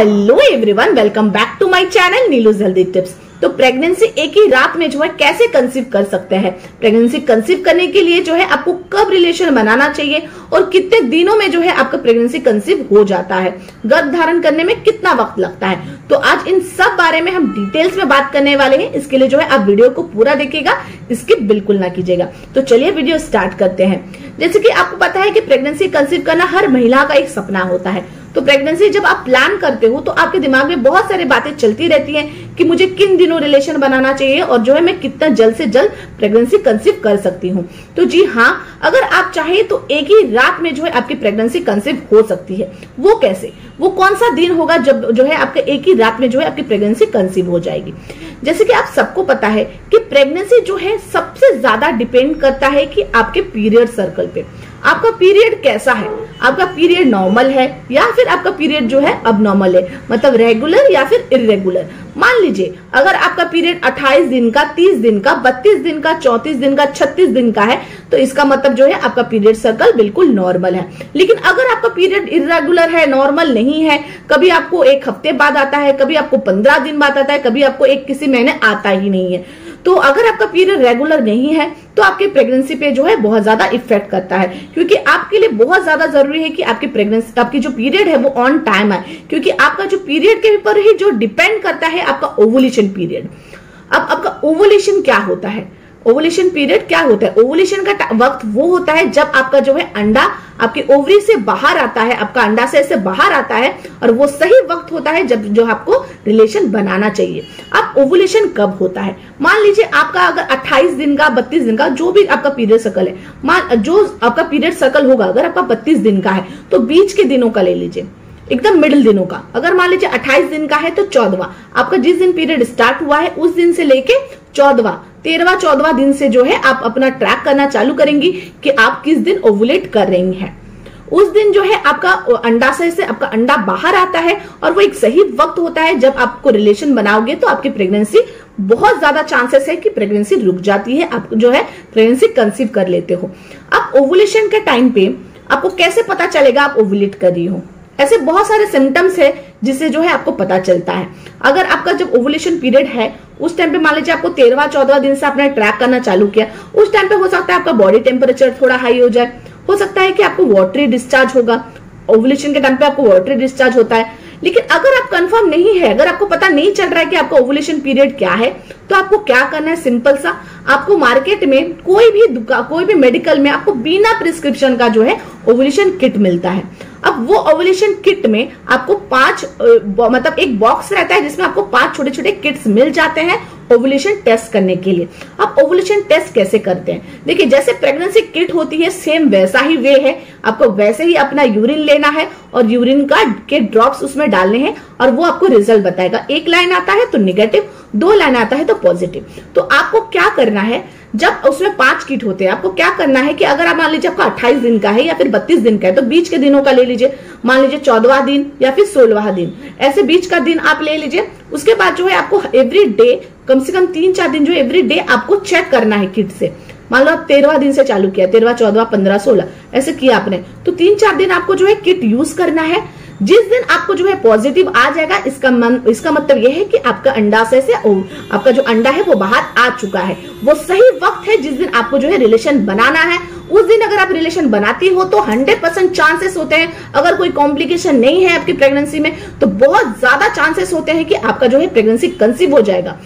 Hello everyone, welcome back to my channel Neelu's healthy tips. तो pregnancy एक ही रात में जो है कैसे कंसीव कर सकते हैं, प्रेगनेंसी कंसीव करने के लिए जो है आपको कब रिलेशन बनाना चाहिए और कितने दिनों में जो है आपका प्रेगनेंसी कंसीव हो जाता है, गर्भ धारण करने में कितना वक्त लगता है। तो आज इन सब बारे में हम डिटेल्स में बात करने वाले हैं। इसके लिए जो है आप वीडियो को पूरा देखिएगा, स्किप बिल्कुल ना कीजिएगा। तो चलिए वीडियो स्टार्ट करते हैं। जैसे कि आपको पता है कि प्रेगनेंसी कंसीव करना हर महिला का एक सपना होता है। तो प्रेगनेंसी जब आप प्लान करते हो तो आपके दिमाग में बहुत सारी बातें चलती रहती हैं कि मुझे किन दिनों रिलेशन बनाना चाहिए और जो है मैं कितना जल्द से जल्द प्रेगनेंसी कंसीव कर सकती हूँ। तो जी हाँ, अगर आप चाहे तो एक ही रात में जो है आपकी प्रेगनेंसी कंसीव हो सकती है। वो कैसे, वो कौन सा दिन होगा जब जो है आपके एक ही रात में जो है आपकी प्रेगनेंसी कंसीव हो जाएगी। जैसे कि आप सबको पता है कि प्रेगनेंसी जो है सबसे ज्यादा डिपेंड करता है कि आपके पीरियड सर्कल पे आपका पीरियड कैसा है। आपका पीरियड नॉर्मल है या फिर आपका पीरियड जो है अब नॉर्मल है, मतलब रेगुलर या फिर इरेगुलर। मान लीजिए अगर आपका पीरियड 28 दिन का, 30 दिन का, 32 दिन का, 34 दिन का, 36 दिन का है, तो इसका मतलब जो है आपका पीरियड सर्कल बिल्कुल नॉर्मल है। लेकिन अगर आपका पीरियड इरेगुलर है, नॉर्मल नहीं है, कभी आपको एक हफ्ते बाद आता है, कभी आपको 15 दिन बाद आता है, कभी आपको एक किसी महीने आता ही नहीं है, तो अगर आपका पीरियड रेगुलर नहीं है तो आपके प्रेगनेंसी पे जो है बहुत ज्यादा इफेक्ट करता है। क्योंकि आपके लिए बहुत ज्यादा जरूरी है कि आपकी प्रेगनेंसी, आपकी जो पीरियड है वो ऑन टाइम है। क्योंकि आपका जो पीरियड के ऊपर ही जो डिपेंड करता है आपका ओवुलेशन पीरियड। अब आपका ओवुलेशन क्या होता है, ओवुलेशन पीरियड क्या होता है? ओवुलेशन का वक्त वो होता है जब आपका जो है अंडा आपकी ओवरी से बाहर आता है, आपका अंडाशय से बाहर आता है, और वो सही वक्त होता है जब जो आपको रिलेशन बनाना चाहिए। अब ओवुलेशन कब होता है? मान लीजिए आपका अगर 28 दिन का, 32 दिन का, जो भी आपका पीरियड सर्कल है, जो आपका पीरियड सर्कल होगा, अगर आपका 32 दिन का है तो बीच के दिनों का ले लीजिए, एकदम मिडिल दिनों का। अगर मान लीजिए 28 दिन का है तो 14वां, आपका जिस दिन पीरियड स्टार्ट हुआ है उस दिन से लेके 14वां, 13वां, 14वां दिन से जो है आप अपना ट्रैक करना चालू करेंगी कि आप किस दिन ओवुलेट कर रही हैं। उस दिन जो है आपका अंडाशय से आपका अंडा बाहर आता है और वो एक सही वक्त होता है जब आपको रिलेशन बनाओगे तो आपकी प्रेगनेंसी बहुत ज्यादा चांसेस है कि प्रेगनेंसी रुक जाती है, आप जो है प्रेगनेंसी कंसीव कर लेते हो। अब ओवुलेशन के टाइम पे आपको कैसे पता चलेगा आप ओवुलेट कर रही हो? ऐसे बहुत सारे सिम्टम्स है जिससे जो है आपको पता चलता है। अगर आपका जब ओवुलेशन पीरियड है उस टाइम पे मान लीजिए आपको 13वां 14वां दिन से आपने ट्रैक करना चालू किया, उस टाइम पे हो सकता है आपका बॉडी टेम्परेचर थोड़ा हाई हो जाए, हो सकता है कि आपको वाटरी डिस्चार्ज होगा। ओवुलेशन के टाइम पे आपको वाटरी डिस्चार्ज होता है। लेकिन अगर आप कंफर्म नहीं है, अगर आपको पता नहीं चल रहा है कि आपका ओवुलेशन पीरियड क्या है, तो आपको क्या करना है? सिंपल सा, आपको मार्केट में कोई भी मेडिकल में आपको बिना प्रिस्क्रिप्शन का जो है ओवुलेशन किट मिलता है। अब वो ओवुलेशन किट में आपको 5 मतलब एक बॉक्स रहता है जिसमें आपको 5 छोटे छोटे किट्स मिल जाते हैं ओवुलेशन टेस्ट करने के लिए। अब ओवुलेशन टेस्ट कैसे करते हैं? देखिए, जैसे प्रेगनेंसी किट होती है सेम वैसा ही वे है। आपको वैसे ही अपना यूरिन लेना है और यूरिन के ड्रॉप्स उसमें डालने हैं और वो आपको रिजल्ट बताएगा। 1 लाइन आता है तो निगेटिव, 2 लाइन आता है तो पॉजिटिव। तो आपको क्या करना है, जब उसमें 5 किट होते हैं, आपको क्या करना है कि अगर आप मान लीजिए आपका 28 दिन का है या फिर 32 दिन का है तो बीच के दिनों का ले लीजिए। मान लीजिए 14वां दिन या फिर 16वां दिन, ऐसे बीच का दिन आप ले लीजिए। उसके बाद जो है आपको एवरी डे कम से कम 3-4 दिन जो एवरी डे आपको चेक करना है किट से। मान लो आप 13वां दिन से चालू किया, 13वां, 14वां, 15, 16 ऐसे किया आपने, तो 3-4 दिन आपको जो है किट यूज करना है। जिस दिन आपको जो है पॉजिटिव आ जाएगा, इसका मतलब यह है कि आपका अंडाशय से आपका जो अंडा है वो बाहर आ चुका है। वो सही वक्त है जिस दिन आपको जो है रिलेशन बनाना है। उस दिन अगर आप रिलेशन बनाती हो तो 100% चांसेस होते हैं, अगर कोई कॉम्प्लिकेशन नहीं है आपकी प्रेगनेंसी में, तो बहुत ज्यादा चांसेस होते हैं कि आपका जो है प्रेगनेंसी कंसीव हो जाएगा।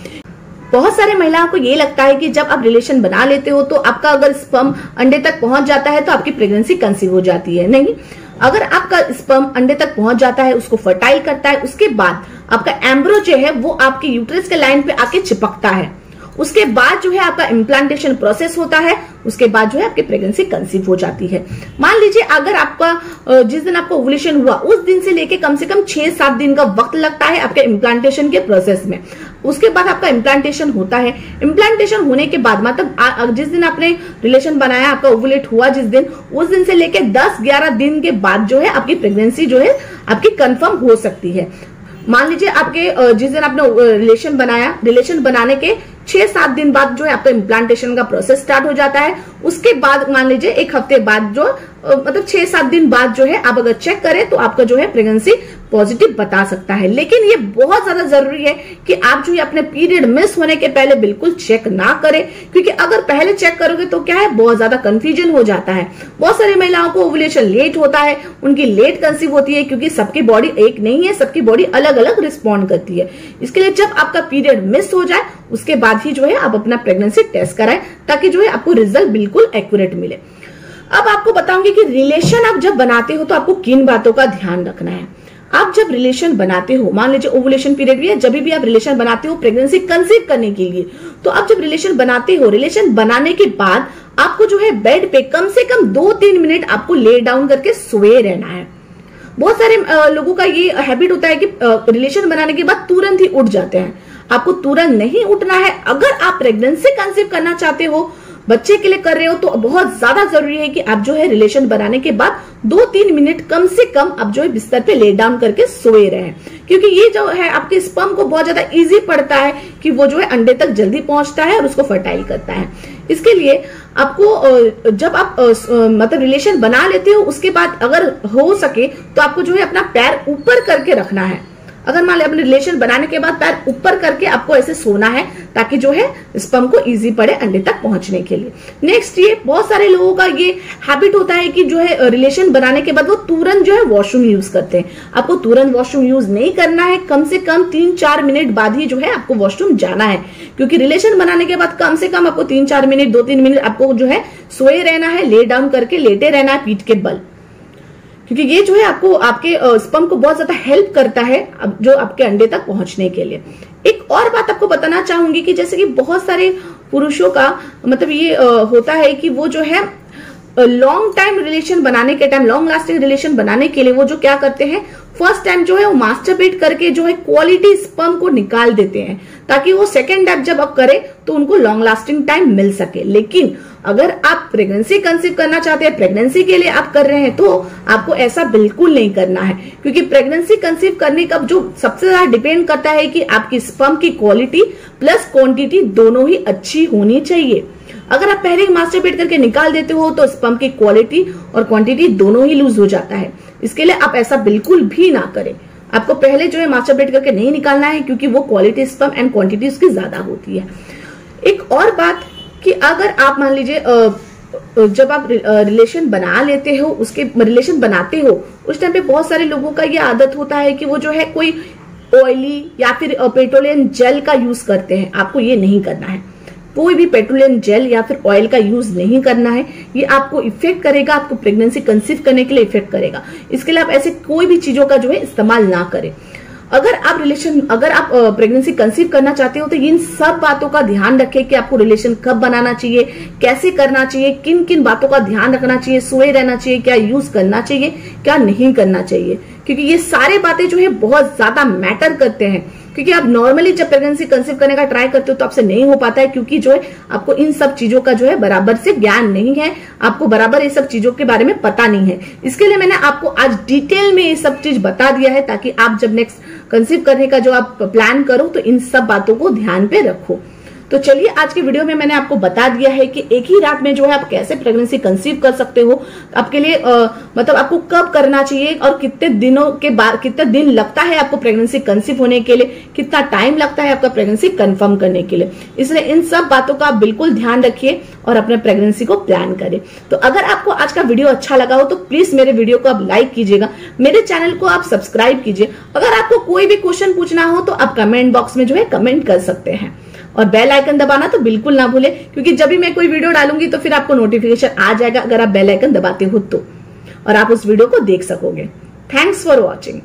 बहुत सारे महिलाओं को ये लगता है कि जब आप रिलेशन बना लेते हो तो आपका अगर स्पर्म अंडे तक पहुंच जाता है तो आपकी प्रेगनेंसी कंसीव हो जाती है। नहीं, अगर आपका स्पर्म अंडे तक पहुंच जाता है, उसको फर्टाइल करता है, उसके बाद आपका एम्ब्रो जो है वो आपके यूट्रस के लाइन पे आके चिपकता है। उसके बाद जो है आपका इम्प्लांटेशन प्रोसेस होता है, उसके बाद जो है आपकी प्रेगनेंसी कंसीव हो जाती है। मान लीजिए अगर आपका जिस दिन आपका ओवुलेशन हुआ उस दिन से लेके कम से कम 6-7 दिन का वक्त लगता है आपके इम्प्लांटेशन के प्रोसेस में। उसके बाद आपका इम्प्लांटेशन होता है। इम्प्लांटेशन होने के बाद मतलब जिस दिन आपने रिलेशन बनाया, आपका ओवुलेट हुआ जिस दिन, उस दिन से लेके 10-11 दिन के बाद जो है आपकी प्रेगनेंसी जो है आपकी कंफर्म हो सकती है। मान लीजिए आपके जिस दिन आपने रिलेशन बनाया, रिलेशन बनाने के 6-7 दिन बाद जो है आपका इम्प्लांटेशन का प्रोसेस स्टार्ट हो जाता है। उसके बाद मान लीजिए 1 हफ्ते बाद जो मतलब 6-7 दिन बाद जो है आप अगर चेक करें तो आपका जो है प्रेगनेंसी पॉजिटिव बता सकता है। लेकिन ये बहुत ज्यादा जरूरी है कि आप जो है अपने पीरियड मिस होने के पहले बिल्कुल चेक ना करें, क्योंकि अगर पहले चेक करोगे तो क्या है, बहुत ज्यादा कंफ्यूजन हो जाता है। बहुत सारी महिलाओं को ओव्यूलेशन लेट होता है, उनकी लेट कंसीव होती है, क्योंकि सबकी बॉडी एक नहीं है, सबकी बॉडी अलग अलग रिस्पॉन्ड करती है। इसके लिए जब आपका पीरियड मिस हो जाए उसके बाद ही जो है आप अपना प्रेगनेंसी टेस्ट कराएं, ताकि जो है आपको रिजल्ट बिल्कुल एक्यूरेट मिले। अब आपको बताऊंगी कि रिलेशन आप जब बनाते हो तो आपको किन बातों का ध्यान रखना है। आप जब रिलेशन बनाते हो, मान लीजिए ओवुलेशन पीरियड भी है, जब भी आप रिलेशन बनाते हो प्रेगनेंसी कंसीव करने के लिए, तो आप जब रिलेशन बनाते हो, रिलेशन बनाने के बाद आपको जो है बेड पे कम से कम 2-3 मिनट आपको ले डाउन करके सोए रहना है। बहुत सारे लोगों का ये हैबिट होता है कि रिलेशन बनाने के बाद तुरंत ही उठ जाते हैं। आपको तुरंत नहीं उठना है। अगर आप प्रेगनेंसी कंसीव करना चाहते हो, बच्चे के लिए कर रहे हो, तो बहुत ज्यादा जरूरी है कि आप जो है रिलेशन बनाने के बाद 2-3 मिनट कम से कम आप जो है बिस्तर पे ले डाउन करके सोए रहे, क्योंकि ये जो है आपके स्पर्म को बहुत ज्यादा इजी पड़ता है कि वो जो है अंडे तक जल्दी पहुंचता है और उसको फर्टाइल करता है। इसके लिए आपको जब आप मतलब रिलेशन बना लेते हो उसके बाद अगर हो सके तो आपको जो है अपना पैर ऊपर करके रखना है। अगर मान लीजिए अपने रिलेशन बनाने के बाद पैर ऊपर करके आपको ऐसे सोना है, ताकि जो है स्पर्म को इजी पड़े अंडे तक पहुंचने के लिए। नेक्स्ट, ये बहुत सारे लोगों का ये हैबिट होता है कि जो है रिलेशन बनाने के बाद वो तुरंत जो है वॉशरूम यूज करते हैं। आपको तुरंत वॉशरूम यूज नहीं करना है, कम से कम 3-4 मिनट बाद ही जो है आपको वॉशरूम जाना है, क्योंकि रिलेशन बनाने के बाद कम से कम आपको 3-4 मिनट 2-3 मिनट आपको जो है सोए रहना है, ले डाउन करके लेटे रहना है पीठ के बल, क्योंकि ये जो है आपको आपके स्पर्म को बहुत ज्यादा हेल्प करता है जो आपके अंडे तक पहुंचने के लिए। एक और बात आपको बताना चाहूंगी कि जैसे कि बहुत सारे पुरुषों का मतलब ये होता है कि वो जो है लॉन्ग टाइम रिलेशन बनाने के टाइम, लॉन्ग लास्टिंग रिलेशन बनाने के लिए वो जो क्या करते हैं, फर्स्ट टाइम जो है वो मास्टरबेट करके जो है क्वालिटी स्पर्म को निकाल देते हैं, ताकि वो सेकेंड टाइम जब अब करे तो उनको लॉन्ग लास्टिंग टाइम मिल सके। लेकिन अगर आप प्रेगनेंसी कंसीव करना चाहते हैं, प्रेगनेंसी के लिए आप कर रहे हैं, तो आपको ऐसा बिल्कुल नहीं करना है, क्योंकि प्रेगनेंसी कंसीव करने का जो सबसे ज्यादा डिपेंड करता है कि आपकी स्पर्म की क्वालिटी प्लस क्वांटिटी दोनों ही अच्छी होनी चाहिए। अगर आप पहले ही मास्टरबेट करके निकाल देते हो तो स्पर्म की क्वालिटी और क्वांटिटी दोनों ही लूज हो जाता है। इसके लिए आप ऐसा बिल्कुल भी ना करें। आपको पहले जो है मास्टरबेट करके नहीं निकालना है, क्योंकि वो क्वालिटी स्पर्म एंड क्वांटिटी उसकी ज्यादा होती है। एक और बात कि अगर आप मान लीजिए जब आप रिलेशन बना लेते हो, उसके रिलेशन बनाते हो उस टाइम पे बहुत सारे लोगों का ये आदत होता है कि वो जो है कोई ऑयली या फिर पेट्रोलियम जेल का यूज करते हैं। आपको ये नहीं करना है, कोई भी पेट्रोलियम जेल या फिर ऑयल का यूज नहीं करना है। ये आपको इफेक्ट करेगा, आपको प्रेगनेंसी कंसीव करने के लिए इफेक्ट करेगा। इसके लिए आप ऐसे कोई भी चीजों का जो है इस्तेमाल ना करें। अगर आप प्रेगनेंसी कंसीव करना चाहते हो तो इन सब बातों का ध्यान रखें कि आपको रिलेशन कब बनाना चाहिए, कैसे करना चाहिए, किन किन बातों का ध्यान रखना चाहिए, सोए रहना चाहिए, क्या यूज करना चाहिए, क्या नहीं करना चाहिए, क्योंकि ये सारे बातें जो है बहुत ज्यादा मैटर करते हैं। क्योंकि आप नॉर्मली जब प्रेगनेंसी कंसीव करने का ट्राई करते हो तो आपसे नहीं हो पाता है, क्योंकि जो है आपको इन सब चीजों का जो है बराबर से ज्ञान नहीं है, आपको बराबर ये सब चीजों के बारे में पता नहीं है। इसके लिए मैंने आपको आज डिटेल में ये सब चीज बता दिया है, ताकि आप जब नेक्स्ट कंसीव करने का जो आप प्लान करो तो इन सब बातों को ध्यान पे रखो। तो चलिए, आज की वीडियो में मैंने आपको बता दिया है कि एक ही रात में जो है आप कैसे प्रेगनेंसी कंसीव कर सकते हो। आपके लिए मतलब आपको कब करना चाहिए और कितने दिनों के बाद, कितने दिन लगता है आपको प्रेगनेंसी कंसीव होने के लिए, कितना टाइम लगता है आपका प्रेगनेंसी कंफर्म करने के लिए। इसलिए इन सब बातों का बिल्कुल ध्यान रखिए और अपने प्रेगनेंसी को प्लान करें। तो अगर आपको आज का वीडियो अच्छा लगा हो तो प्लीज मेरे वीडियो को आप लाइक कीजिएगा, मेरे चैनल को आप सब्सक्राइब कीजिए। अगर आपको कोई भी क्वेश्चन पूछना हो तो आप कमेंट बॉक्स में जो है कमेंट कर सकते हैं, और बेल आइकन दबाना तो बिल्कुल ना भूले, क्योंकि जब भी मैं कोई वीडियो डालूंगी तो फिर आपको नोटिफिकेशन आ जाएगा अगर आप बेल आइकन दबाते हो तो, और आप उस वीडियो को देख सकोगे। Thanks for watching.